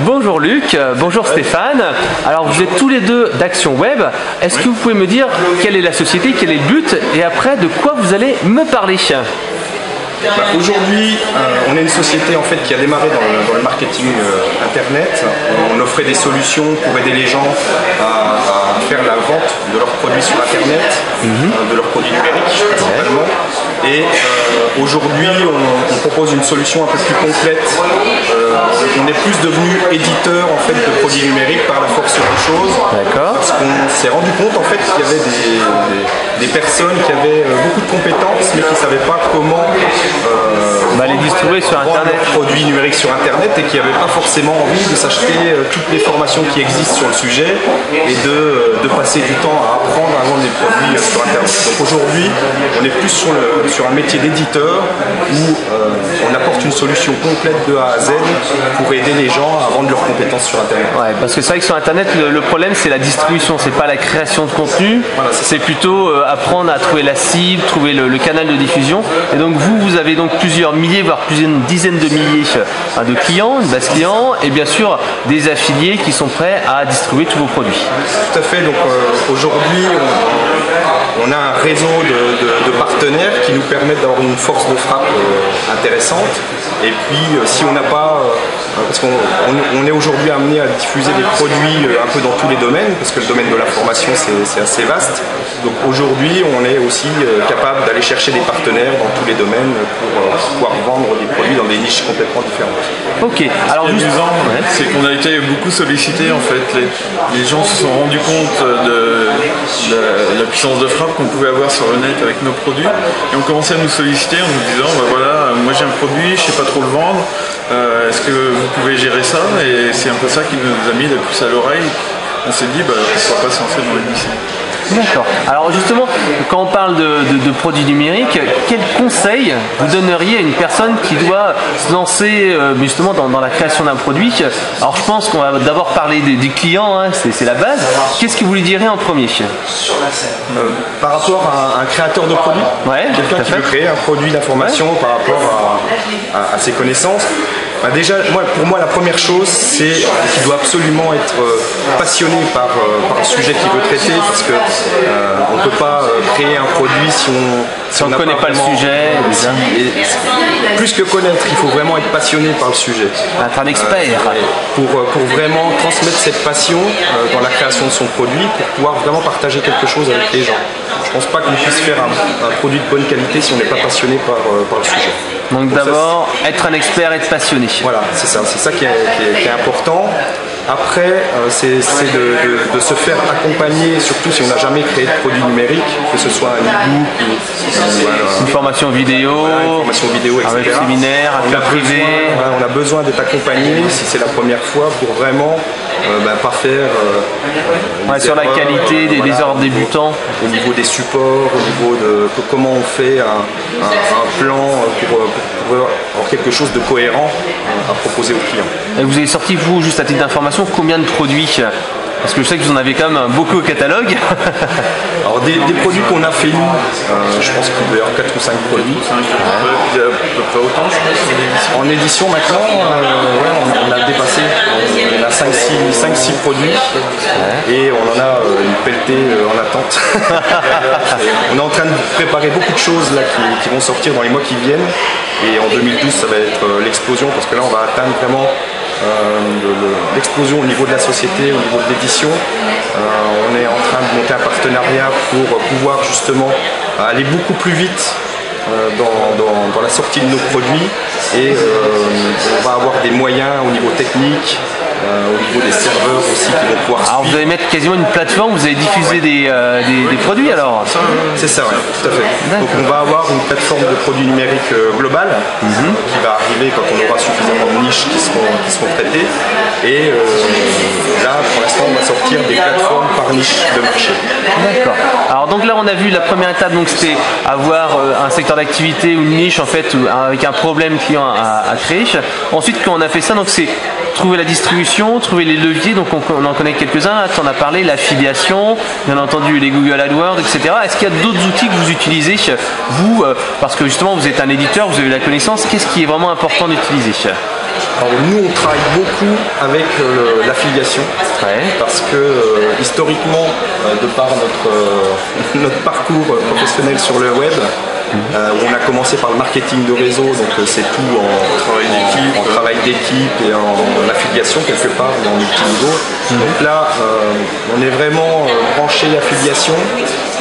Bonjour Luc, bonjour Stéphane. Alors vous êtes tous les deux d'Action Web. Est-ce que vous pouvez me dire quelle est la société, quel est le but et après de quoi vous allez me parler? Aujourd'hui, on est une société en fait qui a démarré dans le marketing internet. On offrait des solutions pour aider les gens à faire la vente de leurs produits sur internet, de leurs produits numériques principalement. Et aujourd'hui, on propose une solution un peu plus complète. On est plus devenu éditeur en fait de produits numériques par la force des choses. D'accord. Parce qu'on s'est rendu compte en fait qu'il y avait des personnes qui avaient beaucoup de compétences mais qui ne savaient pas comment les distribuer sur internet, produits numériques sur internet, et qui n'avaient pas forcément envie de s'acheter toutes les formations qui existent sur le sujet et de passer du temps à apprendre à vendre des produits sur internet. Donc aujourd'hui, on est plus sur un métier d'éditeur où on apporte une solution complète de A à Z pour aider les gens à vendre leurs compétences sur internet. Ouais, parce que c'est vrai que sur internet, le problème c'est la distribution, c'est pas la création de contenu, voilà, c'est plutôt apprendre à trouver la cible, trouver le canal de diffusion. Et donc vous avez donc plusieurs milliers, voire plusieurs dizaines de milliers de clients, de base clients, et bien sûr des affiliés qui sont prêts à distribuer tous vos produits. Tout à fait. Donc aujourd'hui, on a un réseau de partenaires qui nous permettent d'avoir une force de frappe intéressante. Et puis si on n'a pas, parce qu'on est aujourd'hui amené à diffuser des produits un peu dans tous les domaines, parce que le domaine de la formation c'est assez vaste. Donc aujourd'hui on est aussi capable d'aller chercher des partenaires dans tous les domaines pour pouvoir vendre des produits dans des niches complètement différentes. Ok. Alors ce qui est amusant, c'est qu'on a été beaucoup sollicité en fait. Les gens se sont rendus compte de la puissance de frappe qu'on pouvait avoir sur le net avec nos produits, et ont commencé à nous solliciter en nous disant voilà, moi j'ai un produit, je sais pas trop le vendre, est-ce que vous pouvez gérer ça? Et c'est un peu ça qui nous a mis la puce à l'oreille. On s'est dit pourquoi pas se lancer dans l'édition. D'accord. Alors justement, quand on parle de produits numériques, quel conseil vous donneriez à une personne qui doit se lancer justement dans la création d'un produit? Alors je pense qu'on va d'abord parler du client, hein, c'est la base. Qu'est-ce que vous lui direz en premier? Par rapport à un créateur de produits, quelqu'un qui veut créer un produit d'information par rapport à ses connaissances. Déjà, pour moi, la première chose, c'est qu'il doit absolument être passionné par le sujet qu'il veut traiter, parce que on ne peut pas créer un produit si on ne connaît pas le sujet. Plus que connaître, il faut vraiment être passionné par le sujet. Être un expert. Pour vraiment transmettre cette passion dans la création de son produit, pour pouvoir vraiment partager quelque chose avec les gens. Je ne pense pas qu'on puisse faire un produit de bonne qualité si on n'est pas passionné par le sujet. Donc d'abord, être un expert, être passionné. Voilà, c'est ça qui est important. Après, c'est de se faire accompagner, surtout si on n'a jamais créé de produit numérique, que ce soit un e-book ou une formation vidéo, etc. un séminaire, un club privé. On a besoin d'être accompagné si c'est la première fois pour vraiment pas faire sur la qualité des ordres débutants. Au niveau des supports, au niveau de comment on fait un plan pour avoir quelque chose de cohérent à proposer aux clients. Et vous avez sorti, vous, juste à titre d'information, combien de produits? Parce que je sais que vous en avez quand même beaucoup au catalogue. Alors des produits qu'on a fait nous, je pense qu'il doit y avoir 4 ou 5 produits. Il y a à peu près autant, je pense, en édition maintenant, on a dépassé. On a 5-6 produits et on en a une pelletée en attente. On est en train de préparer beaucoup de choses là qui vont sortir dans les mois qui viennent, et en 2012 ça va être l'explosion, parce que là on va atteindre vraiment l'explosion au niveau de la société, au niveau de l'édition. On est en train de monter un partenariat pour pouvoir justement aller beaucoup plus vite dans la sortie de nos produits, et on va avoir des moyens au niveau technique, au niveau des serveurs aussi qui vont pouvoir suivre. Alors vous allez mettre quasiment une plateforme, vous allez diffuser des produits alors? C'est ça, oui, tout à fait. Donc on va avoir une plateforme de produits numériques globale qui va arriver quand on aura suffisamment de niches qui seront traitées, et là pour l'instant on va sortir des plateformes par niche de marché. D'accord. Alors donc là on a vu la première étape, donc c'était avoir un secteur d'activité ou une niche en fait avec un problème client à créer. Ensuite quand on a fait ça, donc c'est trouver la distribution, trouver les leviers, donc on en connaît quelques-uns, tu en as parlé, l'affiliation, bien entendu les Google AdWords, etc. Est-ce qu'il y a d'autres outils que vous utilisez, vous, parce que justement vous êtes un éditeur, vous avez la connaissance, qu'est-ce qui est vraiment important d'utiliser? Alors, nous, on travaille beaucoup avec l'affiliation, parce que historiquement, de par notre parcours professionnel sur le web, où on a commencé par le marketing de réseau, donc c'est tout en travail d'équipe et en affiliation quelque part, en multiniveau. Donc là, on est vraiment branché affiliation.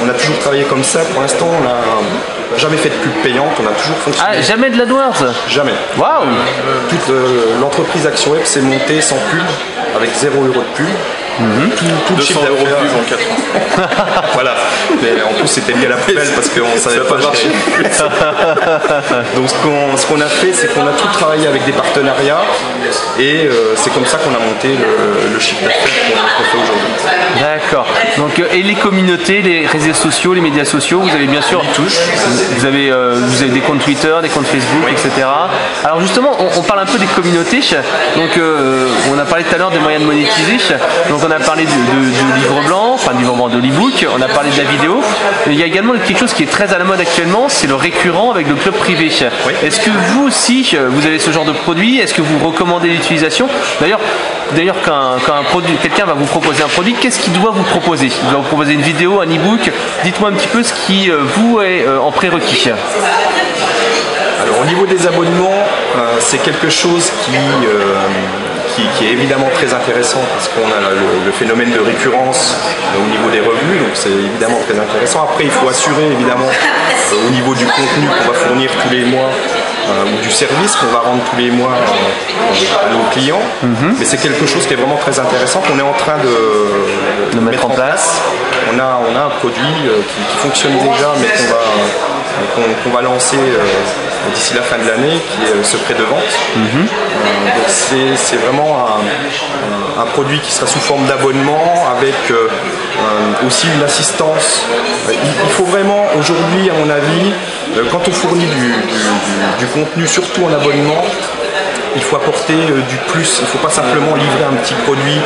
On a toujours travaillé comme ça. Pour l'instant, on n'a jamais fait de pub payante. On a toujours fonctionné. Ah, jamais de l'AdWords? Jamais. Waouh! Toute l'entreprise Action Web s'est montée sans pub, avec 0 € de pub. Tout 200 € de pub en 4 ans. Voilà. Mais en plus, c'était mis à la poubelle parce qu'on ne savait pas marcher. Donc, ce qu'on a fait, c'est qu'on a tout travaillé avec des partenariats et c'est comme ça qu'on a monté le chiffre d'affaires qu'on fait aujourd'hui. D'accord. Donc, et les communautés, les réseaux sociaux, les médias sociaux, vous avez bien sûr. Vous avez des comptes Twitter, des comptes Facebook, etc. Alors, justement, on parle un peu des communautés. Donc, on a parlé tout à l'heure des moyens de monétiser. Donc, on a parlé du livre blanc, enfin du livre blanc de l'e-book, on a parlé de la vidéo. Il y a également quelque chose qui est très à la mode actuellement, c'est le récurrent avec le club privé. Oui. Est-ce que vous aussi, vous avez ce genre de produit? Est-ce que vous recommandez l'utilisation? D'ailleurs, quand quelqu'un va vous proposer un produit, qu'est-ce qu'il doit vous proposer? Il doit vous proposer une vidéo, un e-book. Dites-moi un petit peu ce qui vous est en prérequis. Alors au niveau des abonnements, c'est quelque chose qui est évidemment très intéressant parce qu'on a le phénomène de récurrence au niveau des revenus, donc c'est évidemment très intéressant. Après, il faut assurer évidemment au niveau du contenu qu'on va fournir tous les mois ou du service qu'on va rendre tous les mois à nos clients. Mais c'est quelque chose qui est vraiment très intéressant qu'on est en train de mettre en place. On a un produit qui fonctionne déjà, mais qu'on va lancer d'ici la fin de l'année, qui est secret de vente. Donc c'est vraiment un produit qui sera sous forme d'abonnement avec aussi une assistance. Il faut vraiment aujourd'hui, à mon avis, quand on fournit du contenu, surtout en abonnement, il faut apporter du plus. Il ne faut pas simplement livrer un petit produit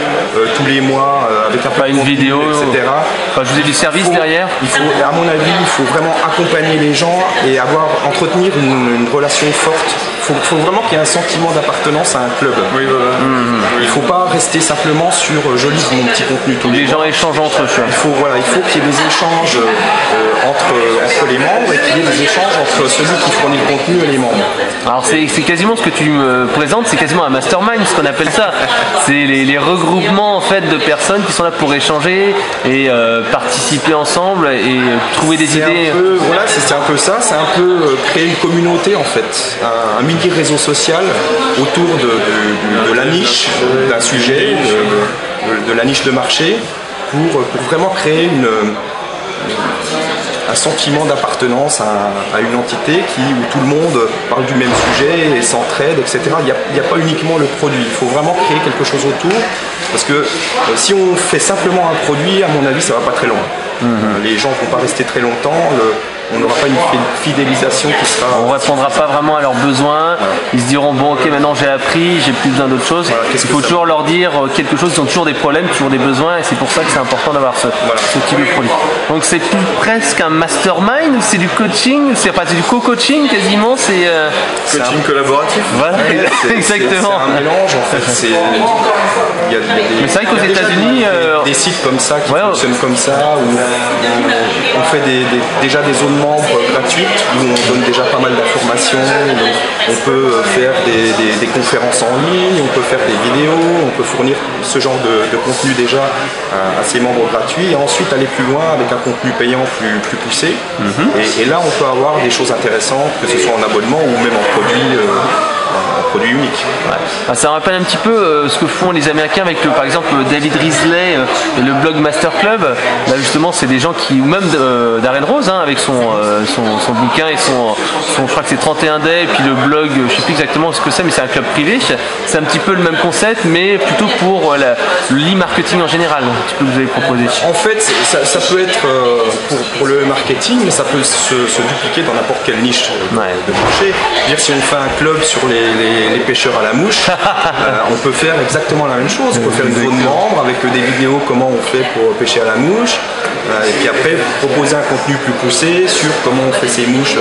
tous les mois avec un peu de contenu, vidéo, etc. Enfin, je vous ai du service derrière. À mon avis, il faut vraiment accompagner les gens et entretenir une relation forte. Il faut vraiment qu'il y ait un sentiment d'appartenance à un club. Oui, voilà. Il ne faut pas rester simplement sur je livre mon petit contenu. Les gens échangent entre eux. Il faut qu'il y ait des échanges entre les membres et qu'il y ait des échanges entre celui qui fournit le contenu et les membres. Alors c'est quasiment ce que tu me présentes, c'est quasiment un mastermind, ce qu'on appelle ça. C'est les regroupements en fait de personnes qui sont là pour échanger et participer ensemble et trouver des idées. Voilà, c'est un peu ça. C'est un peu créer une communauté en fait, un mini réseau social autour de la niche d'un sujet, de la niche de marché, pour vraiment créer un sentiment d'appartenance à une entité où tout le monde parle du même sujet et s'entraide, etc. Il n'y a pas uniquement le produit, il faut vraiment créer quelque chose autour, parce que si on fait simplement un produit, à mon avis, ça ne va pas très loin. Les gens ne vont pas rester très longtemps. On n'aura pas une fidélisation qui sera... On ne répondra pas vraiment à leurs besoins. Voilà. Ils se diront, bon ok, maintenant j'ai appris, j'ai plus besoin d'autre chose. Voilà, il faut toujours leur dire quelque chose, ils ont toujours des problèmes, toujours des besoins, et c'est pour ça que c'est important d'avoir ce type de produit. Donc c'est plus presque un mastermind, c'est du coaching, c'est du co-coaching quasiment. Coaching collaboratif. Voilà, exactement. C'est un mélange en fait. Mais c'est vrai qu'aux États-Unis... Des sites comme ça qui fonctionnent comme ça, où on fait déjà des zones membres gratuites où on donne déjà pas mal d'informations. On peut faire des conférences en ligne, on peut faire des vidéos, on peut fournir ce genre de contenu déjà à ses membres gratuits et ensuite aller plus loin avec un contenu payant plus poussé. Et là, on peut avoir des choses intéressantes, que ce soit en abonnement ou même en produit unique. Ouais. Ça rappelle un petit peu ce que font les Américains avec par exemple David Risley et le blog Master Club. Là justement c'est des gens qui, ou même Darren Rose avec son bouquin et je crois que c'est 31 Day et puis le blog, je sais plus exactement ce que c'est, mais c'est un club privé. C'est un petit peu le même concept mais plutôt pour l'e-marketing en général, un petit peu que vous avez proposé. En fait ça peut être pour le marketing, mais ça peut se dupliquer dans n'importe quelle niche de marché. C'est-à-dire si on fait un club sur les les pêcheurs à la mouche, on peut faire exactement la même chose. On peut faire une zone membre avec des vidéos comment on fait pour pêcher à la mouche, et puis après proposer un contenu plus poussé sur comment on fait ses mouches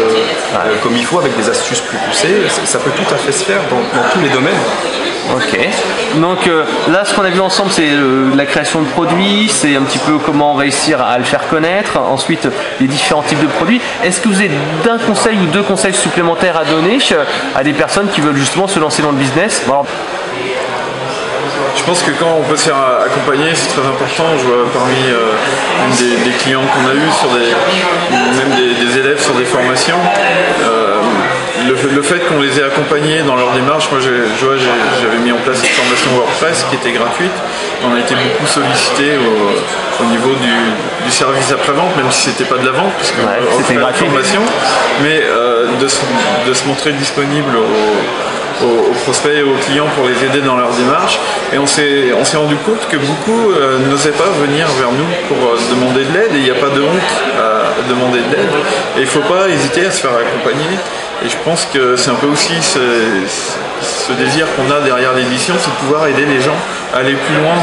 comme il faut, avec des astuces plus poussées. Ça peut tout à fait se faire dans tous les domaines. Ok, donc là ce qu'on a vu ensemble c'est la création de produits, c'est un petit peu comment réussir à le faire connaître, ensuite les différents types de produits. Est-ce que vous avez d'un conseil ou deux conseils supplémentaires à donner à des personnes qui veulent justement se lancer dans le business? Bon, alors... Je pense que quand on peut se faire accompagner, c'est très important. Je vois parmi des clients qu'on a eus, même des élèves sur des formations, le fait qu'on les ait accompagnés dans leur démarche. Moi j'avais mis en place une formation WordPress qui était gratuite. On a été beaucoup sollicité au niveau du service après-vente, même si c'était pas de la vente, puisque c'était une formation, mais de se montrer disponible aux prospects et aux clients pour les aider dans leur démarche. Et on s'est rendu compte que beaucoup n'osaient pas venir vers nous pour demander de l'aide, et il n'y a pas de honte à demander de l'aide, et il ne faut pas hésiter à se faire accompagner. Et je pense que c'est un peu aussi ce désir qu'on a derrière l'édition, c'est de pouvoir aider les gens à aller plus loin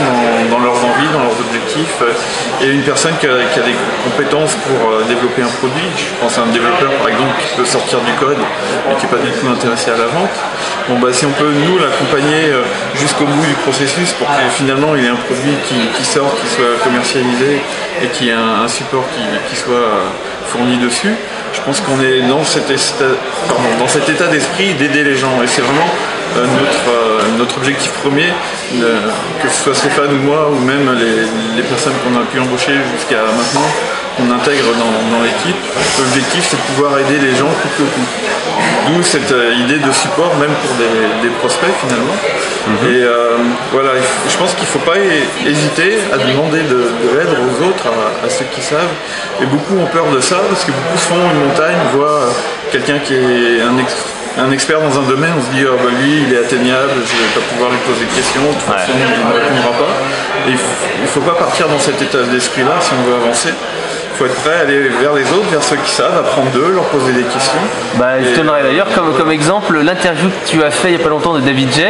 dans leurs envies, dans leurs objectifs. Et une personne qui a des compétences pour développer un produit, je pense à un développeur par exemple qui peut sortir du code mais qui n'est pas du tout intéressé à la vente, bon, si on peut nous l'accompagner jusqu'au bout du processus pour que finalement il ait un produit qui sorte, qui soit commercialisé et qui ait un support qui soit fourni dessus, je pense qu'on est dans cet état d'esprit d'aider les gens, et c'est vraiment notre objectif premier, que ce soit Stéphane ou moi ou même les personnes qu'on a pu embaucher jusqu'à maintenant, qu'on intègre dans l'équipe. L'objectif c'est de pouvoir aider les gens coûte que coûte. D'où cette idée de support même pour des prospects finalement. Et voilà, je pense qu'il ne faut pas hésiter à demander de l'aide aux autres, à ceux qui savent. Et beaucoup ont peur de ça parce que beaucoup font une montagne, voient quelqu'un qui est un expert dans un domaine, on se dit lui il est atteignable, je ne vais pas pouvoir lui poser de questions, de toute façon il ne répondra pas. Et il ne faut pas partir dans cet état d'esprit là si on veut avancer. Il faut être prêt à aller vers les autres, vers ceux qui savent, apprendre d'eux, leur poser des questions. Je donnerais d'ailleurs comme exemple l'interview que tu as fait il n'y a pas longtemps de David J,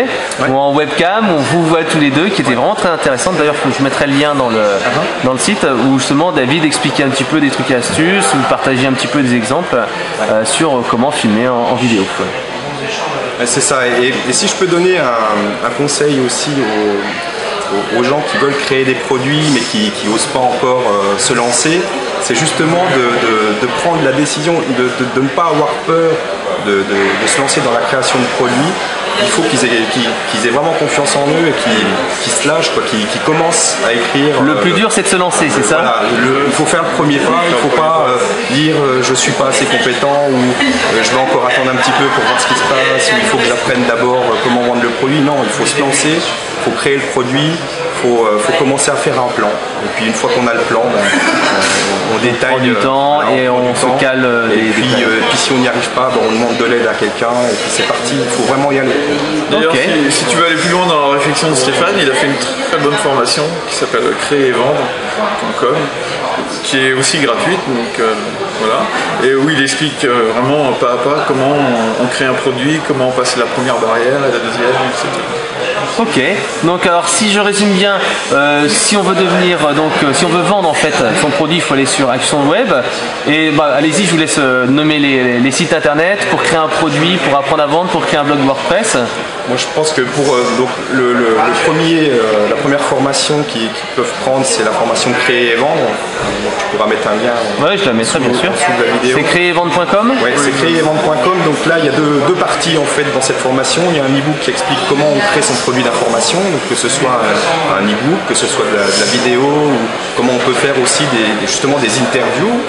où en webcam on vous voit tous les deux, qui était vraiment très intéressante. D'ailleurs je mettrai le lien dans le site, où justement David expliquait un petit peu des trucs et astuces, ou partageait un petit peu des exemples sur comment filmer en vidéo. C'est ça, et si je peux donner un conseil aussi aux gens qui veulent créer des produits mais qui n'osent pas encore se lancer, c'est justement de prendre la décision de ne pas avoir peur de se lancer dans la création de produits. Il faut qu'ils aient vraiment confiance en eux et qu'ils se lâchent, qu'ils commencent à écrire. Le plus dur c'est de se lancer, c'est ça? Voilà, il faut faire le premier pas, il ne faut pas dire je ne suis pas assez compétent ou je vais encore attendre un petit peu pour voir ce qui se passe, ou il faut que j'apprenne d'abord comment vendre le produit. Non, il faut se lancer, il faut créer le produit, il faut commencer à faire un plan. Et puis une fois qu'on a le plan, on détaille. On prend du temps et on se cale. Et puis si on n'y arrive pas, on demande de l'aide à quelqu'un et puis c'est parti, il faut vraiment y aller. D'ailleurs, si tu veux aller plus loin dans la réflexion de Stéphane, il a fait une très bonne formation qui s'appelle créer-et-vendre.com, qui est aussi gratuite, donc voilà, et où il explique vraiment pas à pas comment on crée un produit, comment on passe la première barrière et la deuxième, etc. Ok, donc alors si je résume bien, si on veut si on veut vendre en fait son produit, il faut aller sur Action Web, et allez-y, je vous laisse nommer les sites internet pour créer un produit, pour apprendre à vendre, pour créer un blog WordPress. Moi je pense que pour la première formation qu'ils peuvent prendre, c'est la formation Créer et Vendre. Donc tu pourras mettre un lien. Oui, je la mettrai bien sûr. C'est créer-et-vendre.com. Oui, c'est créer-et-vendre.com. Donc là il y a deux parties en fait dans cette formation. Il y a un e-book qui explique comment on crée son produit d'information, donc que ce soit un e-book, que ce soit de la vidéo, ou comment on peut faire aussi justement des interviews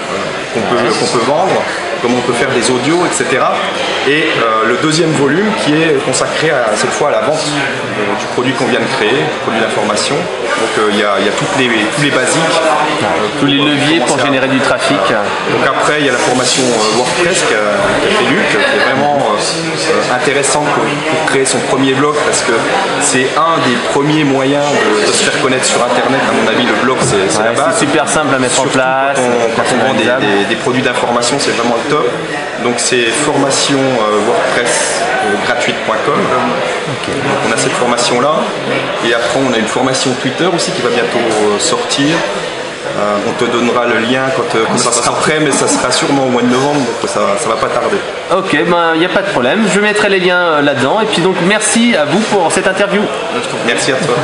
qu'on peut vendre, comment on peut faire des audios, etc. Et le deuxième volume qui est consacré cette fois à la vente du produit qu'on vient de créer, du produit d'information. Donc il y a tous les basiques. Tous les leviers pour générer du trafic. Donc après il y a la formation WordPress qu'a fait Luc, qui est vraiment intéressante pour créer son premier blog, parce que c'est un des premiers moyens de se faire connaître sur internet. À mon avis le blog c'est la base. C'est super simple à mettre en place. Quand on vend des produits d'information, c'est vraiment le top. Donc c'est formation WordPress gratuite. Donc on a cette formation-là. Et après, on a une formation Twitter aussi qui va bientôt sortir. On te donnera le lien quand ça sera prêt, mais ça sera sûrement au mois de novembre, donc ça va pas tarder. Ok, ben il n'y a pas de problème. Je mettrai les liens là-dedans. Et puis donc merci à vous pour cette interview. Merci à toi.